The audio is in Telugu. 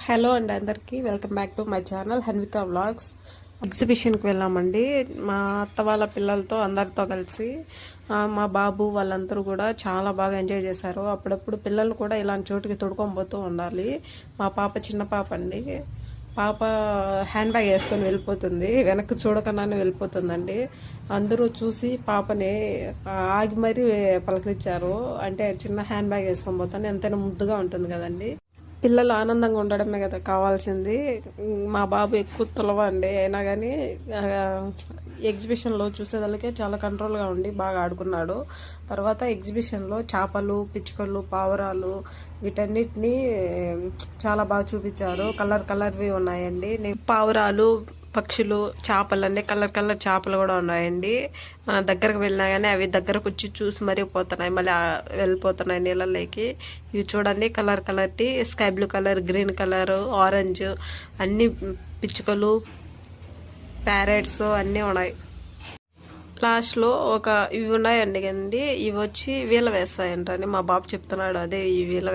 హలో అండి, అందరికీ welcome back to my channel Hanvika vlogs. ఎగ్జిబిషన్కి వెళ్ళామండి మా అత్త వాళ్ళ పిల్లలతో అందరితో కలిసి. మా బాబు వాళ్ళందరూ కూడా చాలా బాగా ఎంజాయ్ చేశారు. అప్పుడప్పుడు పిల్లలు కూడా ఇలాంటి చోటుకి తొడుకొని పోతూ ఉండాలి. మా పాప చిన్న పాప అండి. పాప హ్యాండ్ బ్యాగ్ వేసుకొని వెళ్ళిపోతుంది, వెనక్కి చూడకుండానే వెళ్ళిపోతుందండి. అందరూ చూసి పాపని ఆగి మరీ పలకరించారు. అంటే చిన్న హ్యాండ్ బ్యాగ్ వేసుకొని పోతాను, ఎంతైనా ముద్దుగా ఉంటుంది కదండి. పిల్లలు ఆనందంగా ఉండడమే కదా కావాల్సింది. మా బాబు ఎక్కువ తులవండి, అయినా కానీ ఎగ్జిబిషన్లో చూసేదానికే చాలా కంట్రోల్గా ఉండి బాగా ఆడుకున్నాడు. తర్వాత ఎగ్జిబిషన్లో చేపలు, పిచ్చుకలు, పావురాలు వీటన్నిటినీ చాలా బాగా చూపించారు. కలర్వి ఉన్నాయండి. పావురాలు, పక్షులు, చేపలు అన్నీ కలర్ చేపలు కూడా ఉన్నాయండి. మన దగ్గరకు వెళ్ళినా కానీ అవి దగ్గరకు వచ్చి చూసి మరీ పోతున్నాయి, మళ్ళీ వెళ్ళిపోతున్నాయి నీళ్ళలోకి. ఇవి చూడండి కలర్టీ sky blue colour, green colour, orange అన్ని పిచ్చుకలు, ప్యారెట్స్ అన్నీ ఉన్నాయి. లాస్ట్లో ఇవి ఉన్నాయండి కండి, ఇవి వచ్చి వీల వేస్తాయంటని మా బాబు చెప్తున్నాడు. అదే ఈ వీల